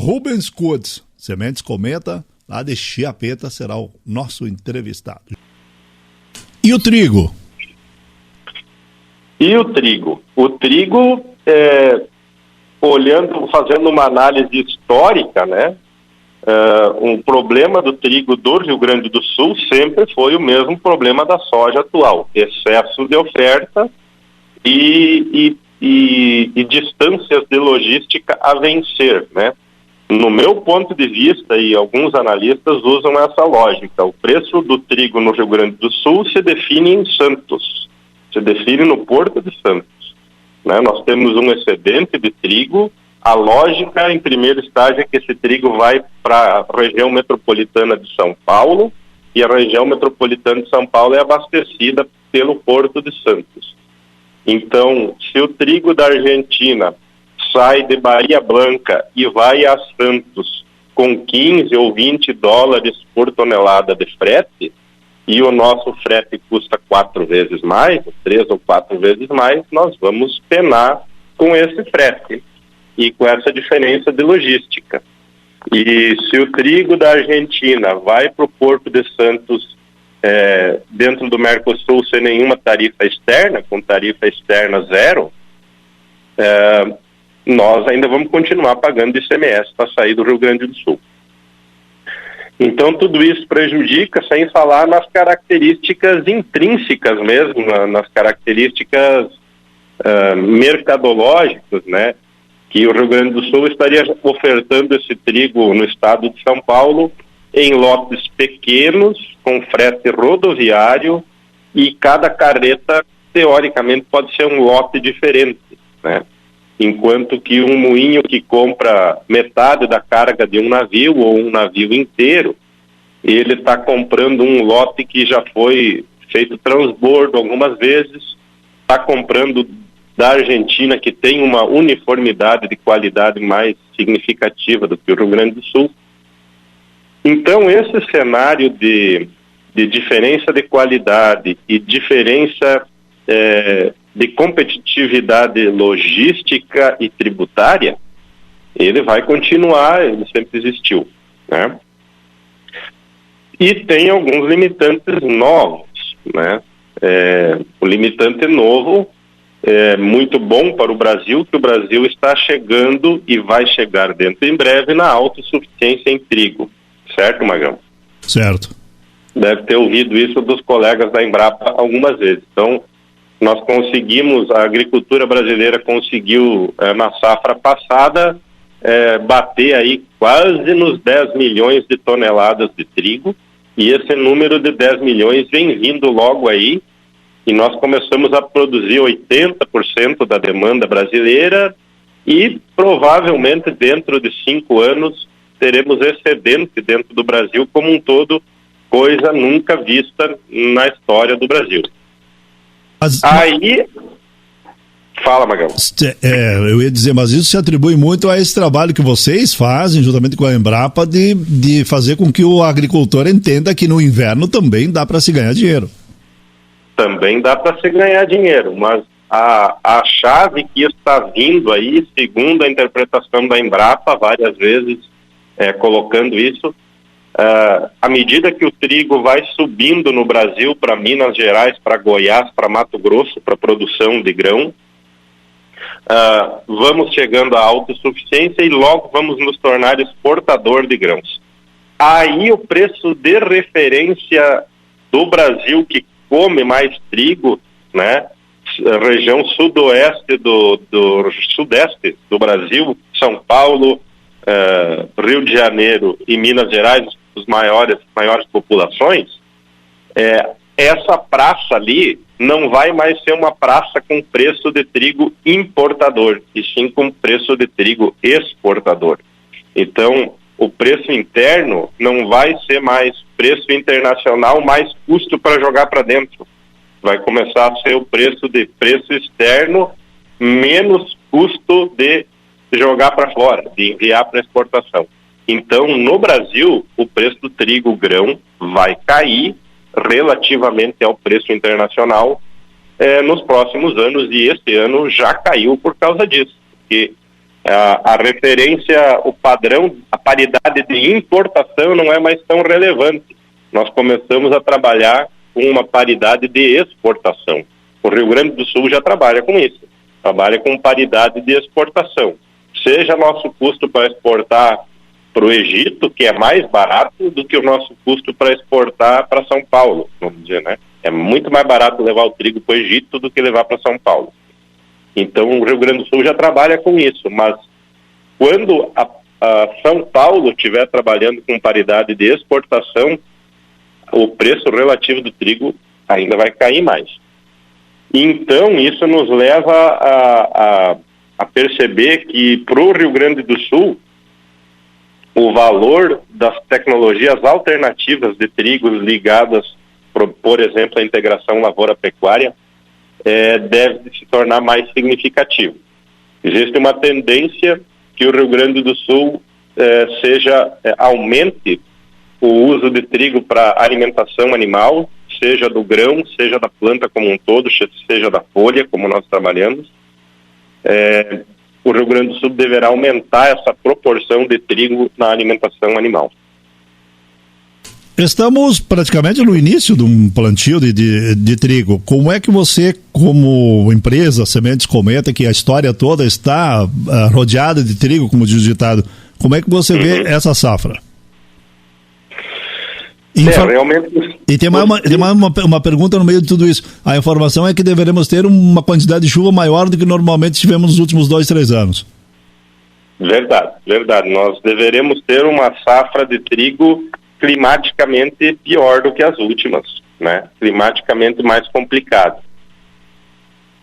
Rubens Kurtz, Sementes Cometa, lá de Chiapeta, será o nosso entrevistado. E o trigo? E o trigo? O trigo, fazendo uma análise histórica, né? Um problema do trigo do Rio Grande do Sul sempre foi o mesmo problema da soja atual: excesso de oferta e distâncias de logística a vencer, né? No meu ponto de vista, e alguns analistas usam essa lógica, o preço do trigo no Rio Grande do Sul se define em Santos, se define no Porto de Santos, né? Nós temos um excedente de trigo. A lógica, em primeiro estágio, é que esse trigo vai para a região metropolitana de São Paulo, e a região metropolitana de São Paulo é abastecida pelo Porto de Santos. Então, se o trigo da Argentina sai de Bahia Blanca e vai a Santos com 15 ou 20 dólares por tonelada de frete, e o nosso frete custa 4 vezes mais, 3 ou 4 vezes mais, nós vamos penar com esse frete e com essa diferença de logística. E se o trigo da Argentina vai para o Porto de Santos dentro do Mercosul sem nenhuma tarifa externa, com tarifa externa zero, nós ainda vamos continuar pagando ICMS para sair do Rio Grande do Sul. Então tudo isso prejudica, sem falar nas características intrínsecas mesmo, nas características mercadológicas, né? Que o Rio Grande do Sul estaria ofertando esse trigo no estado de São Paulo em lotes pequenos, com frete rodoviário, e cada carreta, teoricamente, pode ser um lote diferente, né? Enquanto que um moinho que compra metade da carga de um navio ou um navio inteiro, ele está comprando um lote que já foi feito transbordo algumas vezes, está comprando da Argentina, que tem uma uniformidade de qualidade mais significativa do que o Rio Grande do Sul. Então, esse cenário de diferença de qualidade e diferença de competitividade logística e tributária, ele vai continuar, ele sempre existiu, né? E tem alguns limitantes novos, né? O limitante novo é muito bom para o Brasil, que o Brasil está chegando e vai chegar dentro em breve na autossuficiência em trigo. Certo, Magrão? Certo. Deve ter ouvido isso dos colegas da Embrapa algumas vezes. Então, nós conseguimos, a agricultura brasileira conseguiu, na safra passada, bater aí quase nos 10 milhões de toneladas de trigo, e esse número de 10 milhões vem vindo logo aí, e nós começamos a produzir 80% da demanda brasileira, e provavelmente dentro de 5 anos teremos excedente dentro do Brasil como um todo, coisa nunca vista na história do Brasil. Aí, fala, Magal. Eu ia dizer, mas isso se atribui muito a esse trabalho que vocês fazem, juntamente com a Embrapa, de fazer com que o agricultor entenda que no inverno também dá para se ganhar dinheiro. Também dá para se ganhar dinheiro, mas a chave que está vindo aí, segundo a interpretação da Embrapa, várias vezes colocando isso, à medida que o trigo vai subindo no Brasil, para Minas Gerais, para Goiás, para Mato Grosso, para produção de grão, vamos chegando à autossuficiência e logo vamos nos tornar exportador de grãos. Aí o preço de referência do Brasil, que come mais trigo, né? Região sudoeste do sudeste do Brasil, São Paulo, Rio de Janeiro e Minas Gerais, os maiores populações, essa praça ali não vai mais ser uma praça com preço de trigo importador, e sim com preço de trigo exportador. Então, o preço interno não vai ser mais preço internacional, mais custo para jogar para dentro. Vai começar a ser o preço externo, menos custo de jogar para fora, de enviar para exportação. Então, no Brasil, o preço do trigo grão vai cair relativamente ao preço internacional nos próximos anos, e este ano já caiu por causa disso, porque A referência, o padrão, a paridade de importação não é mais tão relevante. Nós começamos a trabalhar com uma paridade de exportação. O Rio Grande do Sul já trabalha com isso, trabalha com paridade de exportação. Seja nosso custo para exportar para o Egito, que é mais barato do que o nosso custo para exportar para São Paulo, vamos dizer, né? É muito mais barato levar o trigo para o Egito do que levar para São Paulo. Então o Rio Grande do Sul já trabalha com isso, mas quando a São Paulo estiver trabalhando com paridade de exportação, o preço relativo do trigo ainda vai cair mais. Então isso nos leva a perceber que para o Rio Grande do Sul o valor das tecnologias alternativas de trigo ligadas, por exemplo, à integração lavoura-pecuária, deve se tornar mais significativo. Existe uma tendência que o Rio Grande do Sul aumente o uso de trigo para alimentação animal, seja do grão, seja da planta como um todo, seja da folha, como nós trabalhamos. O Rio Grande do Sul deverá aumentar essa proporção de trigo na alimentação animal. Estamos praticamente no início de um plantio de trigo. Como é que você, como empresa, Sementes Cometa, que a história toda está rodeada de trigo, como diz o ditado, como é que você vê essa safra? Realmente... E tem mais uma pergunta no meio de tudo isso. A informação é que deveremos ter uma quantidade de chuva maior do que normalmente tivemos nos últimos 2-3 anos. Verdade. Nós deveremos ter uma safra de trigo climaticamente pior do que as últimas, né? Climaticamente mais complicado.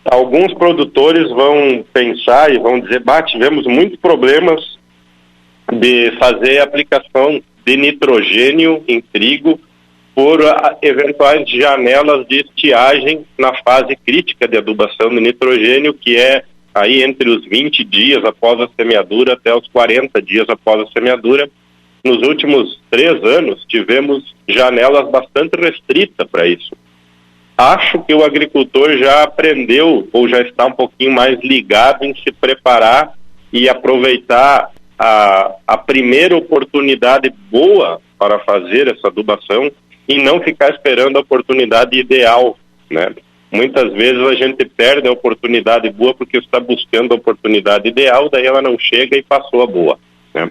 Alguns produtores vão pensar e vão dizer, tivemos muitos problemas de fazer aplicação de nitrogênio em trigo por eventuais janelas de estiagem na fase crítica de adubação de nitrogênio, que é aí entre os 20 dias após a semeadura até os 40 dias após a semeadura. Nos últimos 3 anos tivemos janelas bastante restritas para isso. Acho que o agricultor já aprendeu ou já está um pouquinho mais ligado em se preparar e aproveitar a primeira oportunidade boa para fazer essa adubação e não ficar esperando a oportunidade ideal, né? Muitas vezes a gente perde a oportunidade boa porque está buscando a oportunidade ideal, daí ela não chega e passou a boa, né?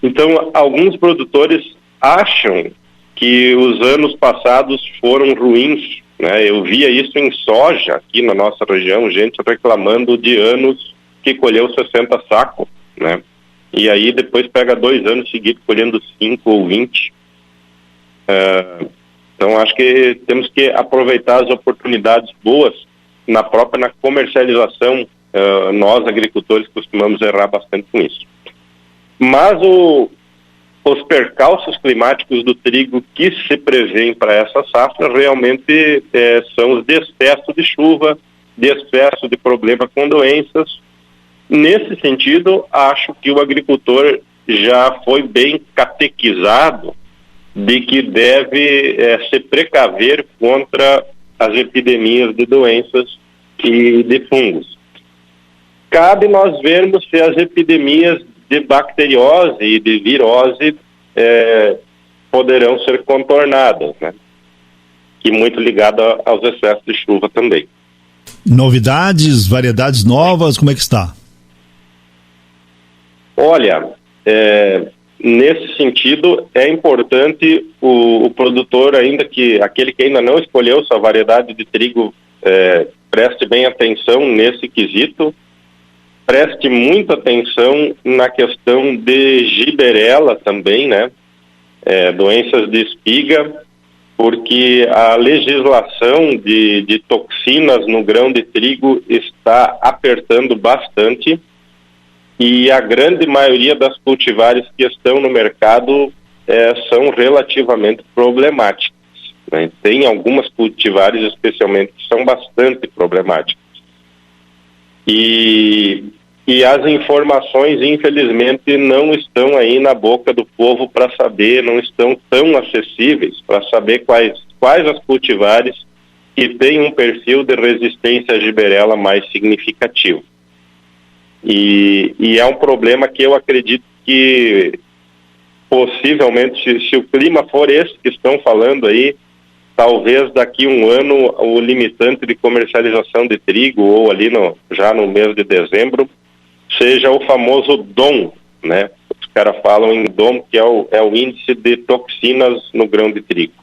Então, alguns produtores acham que os anos passados foram ruins, né? Eu via isso em soja aqui na nossa região, gente reclamando de anos que colheu 60 sacos, né? E aí depois pega 2 anos seguidos colhendo 5 ou 20. Então acho que temos que aproveitar as oportunidades boas na comercialização. Nós agricultores costumamos errar bastante com isso. Mas os percalços climáticos do trigo que se prevêem para essa safra realmente são os de excesso de chuva, de excesso de problema com doenças. Nesse sentido, acho que o agricultor já foi bem catequizado de que deve se precaver contra as epidemias de doenças e de fungos. Cabe nós vermos se as epidemias de bacteriose e de virose poderão ser contornadas, né? E muito ligado aos excessos de chuva também. Novidades, variedades novas, como é que está? Olha, nesse sentido é importante o produtor, aquele que ainda não escolheu sua variedade de trigo, preste bem atenção nesse quesito. Preste muita atenção na questão de giberela também, né? Doenças de espiga, porque a legislação de toxinas no grão de trigo está apertando bastante e a grande maioria das cultivares que estão no mercado são relativamente problemáticas, né? Tem algumas cultivares especialmente que são bastante problemáticas. E as informações, infelizmente, não estão aí na boca do povo para saber, não estão tão acessíveis para saber quais as cultivares que têm um perfil de resistência à giberela mais significativo. E é um problema que eu acredito que possivelmente, se o clima for esse que estão falando aí, talvez daqui um ano o limitante de comercialização de trigo, ou ali já no mês de dezembro, seja o famoso DOM, né? Os caras falam em DOM, que é o índice de toxinas no grão de trigo.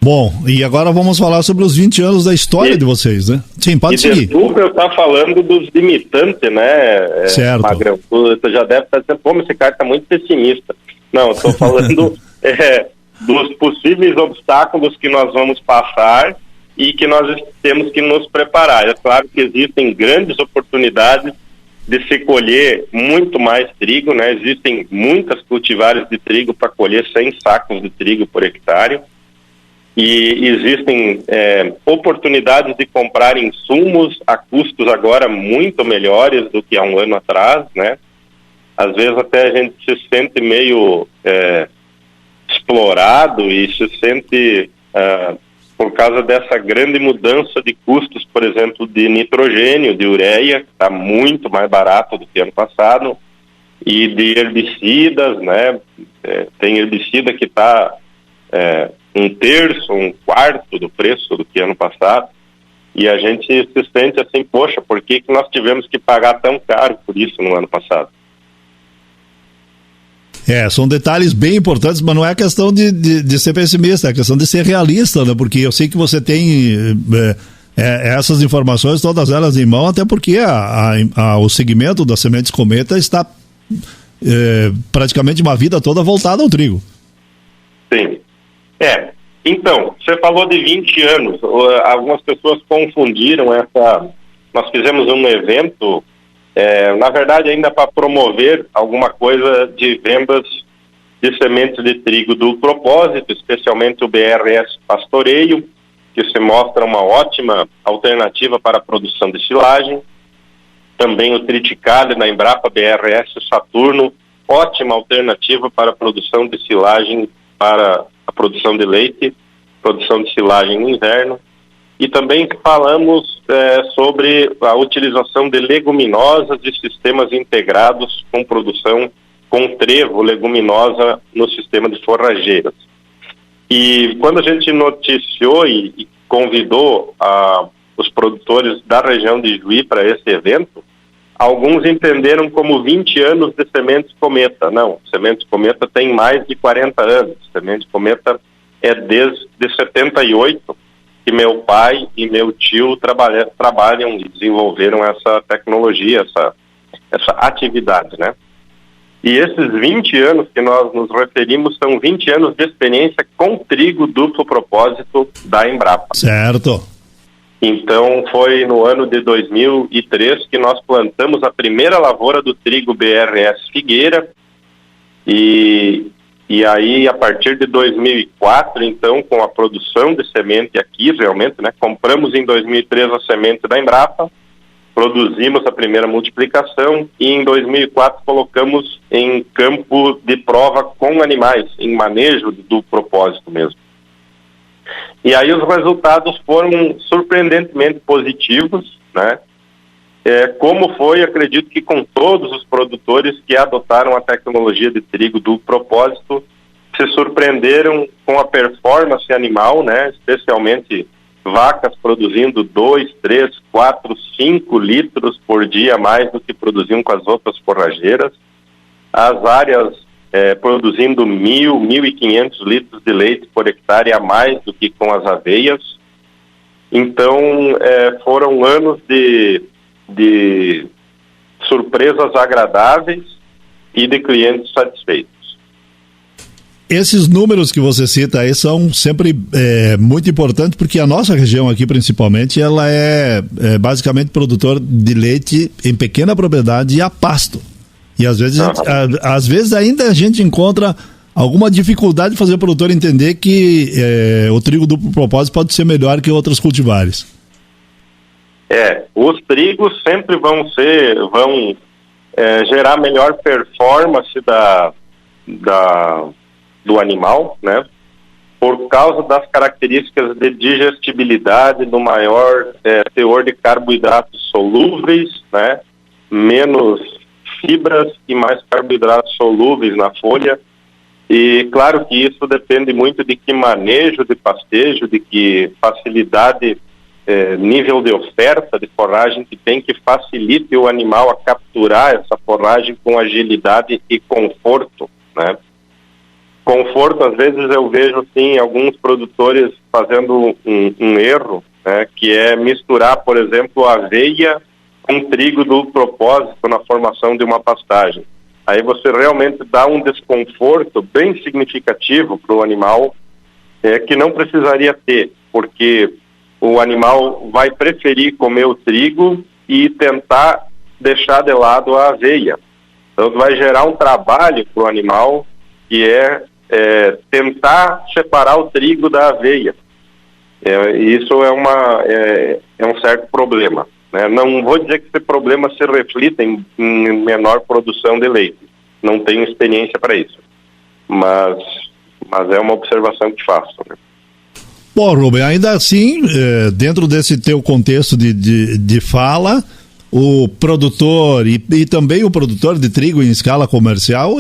Bom, e agora vamos falar sobre os 20 anos da história de vocês, né? Sim, pode seguir. Desculpa eu estar falando dos limitantes, né, certo. Magrão? Tu já deve estar dizendo, pô, esse cara está muito pessimista. Não, estou falando dos possíveis obstáculos que nós vamos passar e que nós temos que nos preparar. É claro que existem grandes oportunidades de se colher muito mais trigo, né? Existem muitas cultivares de trigo para colher 100 sacos de trigo por hectare. E existem oportunidades de comprar insumos a custos agora muito melhores do que há um ano atrás, né? Às vezes até a gente se sente meio explorado e se sente, por causa dessa grande mudança de custos, por exemplo, de nitrogênio, de ureia, que está muito mais barato do que ano passado, e de herbicidas, né? Tem herbicida que está... um terço, um quarto do preço do que ano passado, e a gente se sente assim, poxa, por que nós tivemos que pagar tão caro por isso no ano passado? São detalhes bem importantes, mas não é questão de ser pessimista, é questão de ser realista, né? Porque eu sei que você tem essas informações, todas elas em mão, até porque o segmento das sementes Cometa está praticamente uma vida toda voltada ao trigo. Sim. Então, você falou de 20 anos, algumas pessoas confundiram nós fizemos um evento, na verdade ainda para promover alguma coisa de vendas de sementes de trigo do propósito, especialmente o BRS Pastoreio, que se mostra uma ótima alternativa para a produção de silagem, também o Triticale na Embrapa BRS Saturno, ótima alternativa para a produção de silagem para a produção de leite, produção de silagem no inverno, e também falamos sobre a utilização de leguminosas e sistemas integrados com produção com trevo leguminosa no sistema de forrageiras. E quando a gente noticiou e convidou os produtores da região de Juí para esse evento, alguns entenderam como 20 anos de Sementes Cometa. Não, Sementes Cometa tem mais de 40 anos. Sementes Cometa é desde 78 que meu pai e meu tio trabalham e desenvolveram essa tecnologia, essa atividade, né? E esses 20 anos que nós nos referimos são 20 anos de experiência com trigo duplo propósito da Embrapa. Certo. Então, foi no ano de 2003 que nós plantamos a primeira lavoura do trigo BRS Figueira, e aí, a partir de 2004, então, com a produção de semente aqui, realmente, né, compramos em 2003 a semente da Embrapa, produzimos a primeira multiplicação e em 2004 colocamos em campo de prova com animais, em manejo do propósito mesmo. E aí os resultados foram surpreendentemente positivos, né? Como foi, acredito que com todos os produtores que adotaram a tecnologia de trigo do propósito, se surpreenderam com a performance animal, né? Especialmente vacas produzindo 2, 3, 4, 5 litros por dia a mais do que produziam com as outras forrageiras. As áreas produzindo 1.500 litros de leite por hectare a mais do que com as aveias. Então, foram anos de surpresas agradáveis e de clientes satisfeitos. Esses números que você cita aí são sempre muito importantes, porque a nossa região aqui, principalmente, ela é basicamente produtor de leite em pequena propriedade e a pasto. E às vezes ainda a gente encontra alguma dificuldade de fazer o produtor entender que o trigo duplo propósito pode ser melhor que outras cultivares. Os trigos sempre vão gerar melhor performance do animal, né? Por causa das características de digestibilidade, do maior teor de carboidratos solúveis, né? menos fibras e mais carboidratos solúveis na folha. E claro que isso depende muito de que manejo de pastejo, de que facilidade, nível de oferta de forragem que tem, que facilite o animal a capturar essa forragem com agilidade e conforto, né? Conforto, às vezes eu vejo sim alguns produtores fazendo um erro, né, que é misturar, por exemplo, aveia com trigo do propósito na formação de uma pastagem. Aí você realmente dá um desconforto bem significativo para o animal, que não precisaria ter, porque o animal vai preferir comer o trigo e tentar deixar de lado a aveia. Então vai gerar um trabalho para o animal, que é tentar separar o trigo da aveia. Isso é um certo problema, né? Não vou dizer que esse problema se reflita em menor produção de leite. Não tenho experiência para isso. Mas é uma observação que faço, né? Bom, Rubem, ainda assim, dentro desse teu contexto de fala, o produtor e também o produtor de trigo em escala comercial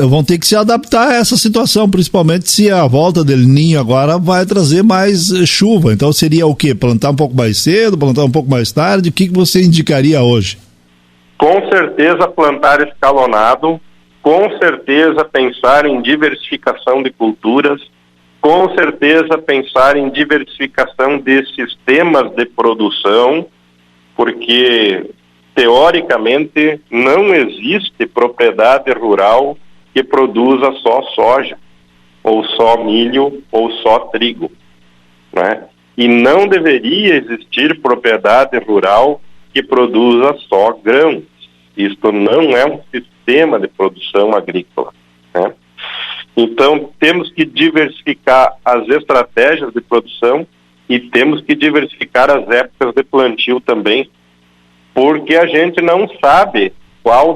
vão ter que se adaptar a essa situação, principalmente se a volta do El Niño agora vai trazer mais chuva. Então seria o quê? Plantar um pouco mais cedo, plantar um pouco mais tarde? O que você indicaria hoje? Com certeza plantar escalonado, com certeza pensar em diversificação de culturas, com certeza pensar em diversificação de sistemas de produção, porque teoricamente não existe propriedade rural que produza só soja, ou só milho, ou só trigo, né? E não deveria existir propriedade rural que produza só grãos. Isto não é um sistema de produção agrícola, né? Então temos que diversificar as estratégias de produção e temos que diversificar as épocas de plantio também, porque a gente não sabe qual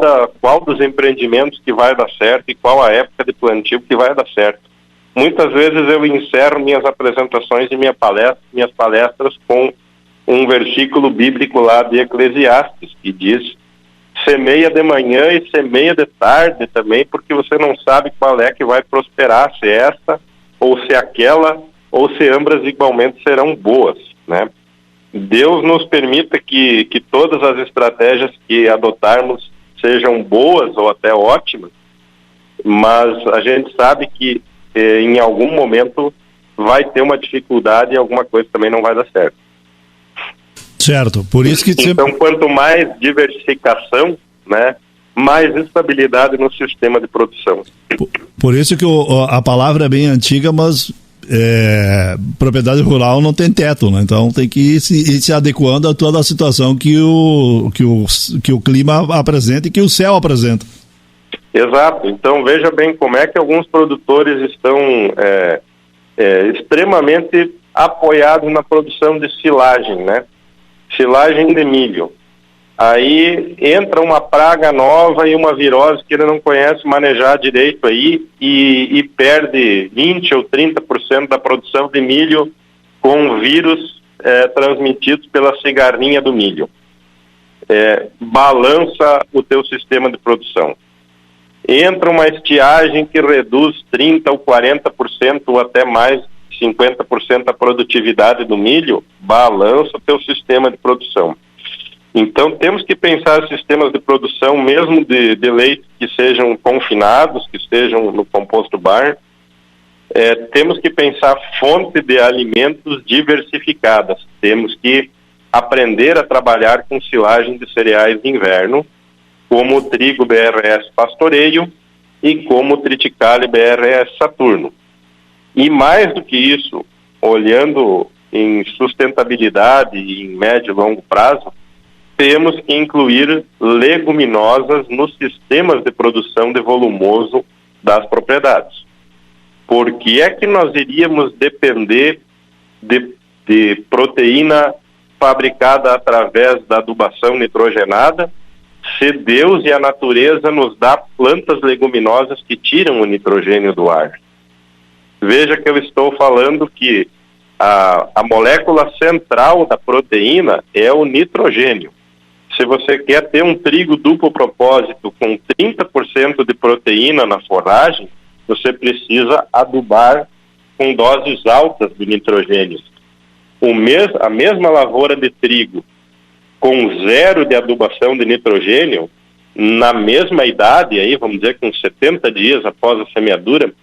dos empreendimentos que vai dar certo e qual a época de plantio que vai dar certo. Muitas vezes eu encerro minhas apresentações e minhas palestras com um versículo bíblico lá de Eclesiastes, que diz: semeia de manhã e semeia de tarde também, porque você não sabe qual é que vai prosperar, se essa, ou se aquela, ou se ambas igualmente serão boas, né? Deus nos permita que todas as estratégias que adotarmos sejam boas ou até ótimas, mas a gente sabe que em algum momento vai ter uma dificuldade e alguma coisa também não vai dar certo. Certo, por isso que... Então, quanto mais diversificação, né, mais estabilidade no sistema de produção. Por isso que a palavra é bem antiga, mas propriedade rural não tem teto, né? Então tem que ir se adequando a toda a situação que o clima apresenta e que o céu apresenta. Exato. Então veja bem como é que alguns produtores estão extremamente apoiados na produção de silagem, né? Silagem de milho. Aí entra uma praga nova e uma virose que ele não conhece manejar direito aí e perde 20% ou 30% da produção de milho com vírus transmitidos pela cigarrinha do milho. Balança o teu sistema de produção. Entra uma estiagem que reduz 30% ou 40% ou até mais 50% da produtividade do milho, balança o teu sistema de produção. Então temos que pensar sistemas de produção, mesmo de leite, que sejam confinados, que estejam no composto bar. Temos que pensar fonte de alimentos diversificadas. Temos que aprender a trabalhar com silagem de cereais de inverno, como o trigo BRS Pastoreio e como o triticale BRS Saturno. E mais do que isso, olhando em sustentabilidade e em médio e longo prazo, temos que incluir leguminosas nos sistemas de produção de volumoso das propriedades. Por que é que nós iríamos depender de proteína fabricada através da adubação nitrogenada, se Deus e a natureza nos dá plantas leguminosas que tiram o nitrogênio do ar? Veja que eu estou falando que a molécula central da proteína é o nitrogênio. Se você quer ter um trigo duplo propósito com 30% de proteína na forragem, você precisa adubar com doses altas de nitrogênio. A mesma lavoura de trigo com 0 de adubação de nitrogênio, na mesma idade, aí, vamos dizer, com 70 dias após a semeadura,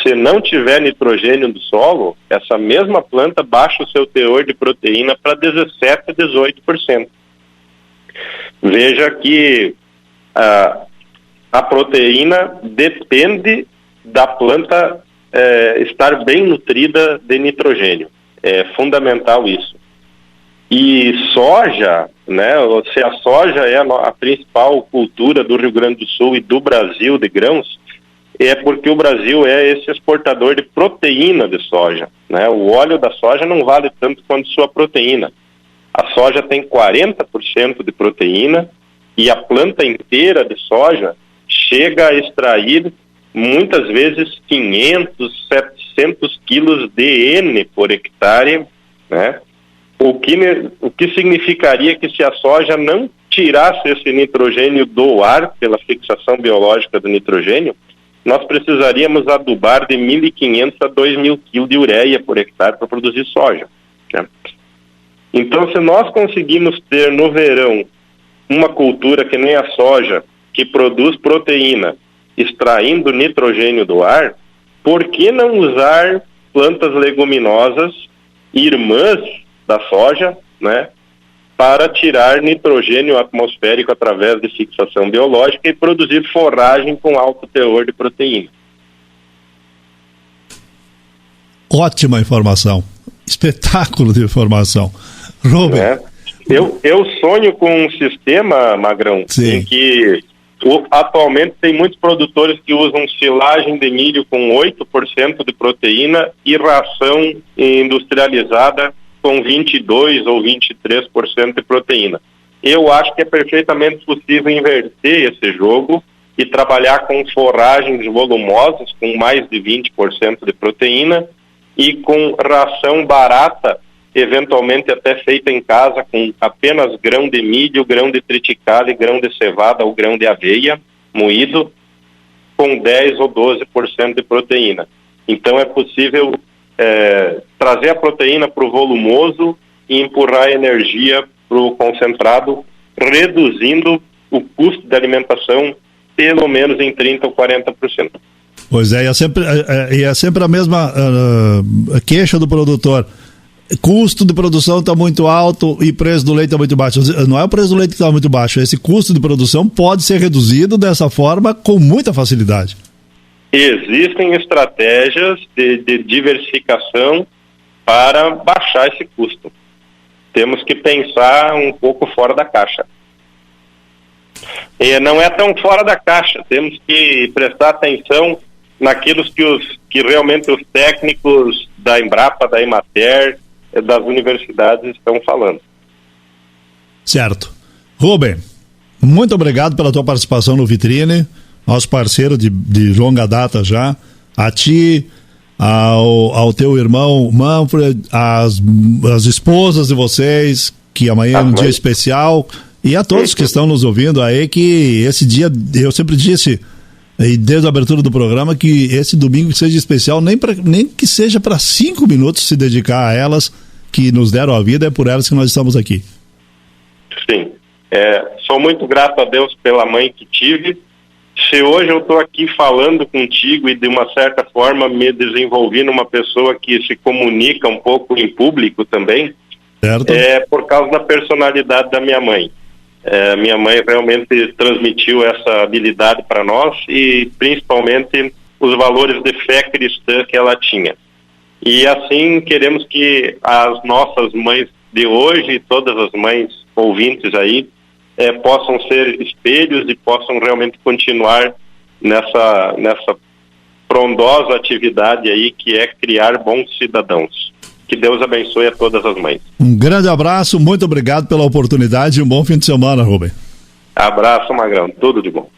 se não tiver nitrogênio do solo, essa mesma planta baixa o seu teor de proteína para 17% a 18%. Veja que a proteína depende da planta estar bem nutrida de nitrogênio. É fundamental isso. E soja, né, se a soja é a principal cultura do Rio Grande do Sul e do Brasil de grãos, é porque o Brasil é esse exportador de proteína de soja, né? O óleo da soja não vale tanto quanto sua proteína. A soja tem 40% de proteína e a planta inteira de soja chega a extrair muitas vezes 500, 700 quilos de N por hectare, né? O que significaria que se a soja não tirasse esse nitrogênio do ar pela fixação biológica do nitrogênio, nós precisaríamos adubar de 1.500 a 2.000 quilos de ureia por hectare para produzir soja, né? Então, se nós conseguimos ter no verão uma cultura que nem a soja, que produz proteína, extraindo nitrogênio do ar, por que não usar plantas leguminosas irmãs da soja, né, para tirar nitrogênio atmosférico através de fixação biológica e produzir forragem com alto teor de proteína? Ótima informação. Espetáculo de informação. Rubem. Eu sonho com um sistema, Magrão, Sim. em que atualmente tem muitos produtores que usam silagem de milho com 8% de proteína e ração industrializada com 22% ou 23% de proteína. Eu acho que é perfeitamente possível inverter esse jogo e trabalhar com forragens volumosas com mais de 20% de proteína e com ração barata, eventualmente até feita em casa com apenas grão de milho, grão de triticale, grão de cevada ou grão de aveia moído com 10 ou 12% de proteína. Então é possível trazer a proteína para o volumoso e empurrar a energia para o concentrado, reduzindo o custo da alimentação pelo menos em 30% ou 40%. Pois é, e é sempre a mesma queixa do produtor. Custo de produção está muito alto e preço do leite está muito baixo. Não é o preço do leite que está muito baixo, esse custo de produção pode ser reduzido dessa forma com muita facilidade. Existem estratégias de diversificação para baixar esse custo. Temos que pensar um pouco fora da caixa. E não é tão fora da caixa, temos que prestar atenção naquilo que realmente os técnicos da Embrapa, da Emater, das universidades estão falando. Certo. Rubem, muito obrigado pela tua participação no Vitrine, nosso parceiro de longa data já, a ti, ao teu irmão Manfred, as esposas de vocês, que amanhã é um dia especial, e a todos que estão nos ouvindo aí, que esse dia, eu sempre disse, e desde a abertura do programa, que esse domingo seja especial, nem que seja para 5 minutos se dedicar a elas, que nos deram a vida, é por elas que nós estamos aqui. Sim, sou muito grato a Deus pela mãe que tive. Se hoje eu estou aqui falando contigo e de uma certa forma me desenvolvi numa pessoa que se comunica um pouco em público também, certo, é por causa da personalidade da minha mãe. Minha mãe realmente transmitiu essa habilidade para nós e principalmente os valores de fé cristã que ela tinha. E assim queremos que as nossas mães de hoje e todas as mães ouvintes aí possam ser espelhos e possam realmente continuar nessa frondosa atividade aí que é criar bons cidadãos. Que Deus abençoe a todas as mães. Um grande abraço, muito obrigado pela oportunidade e um bom fim de semana, Rubem. Abraço, Magrão. Tudo de bom.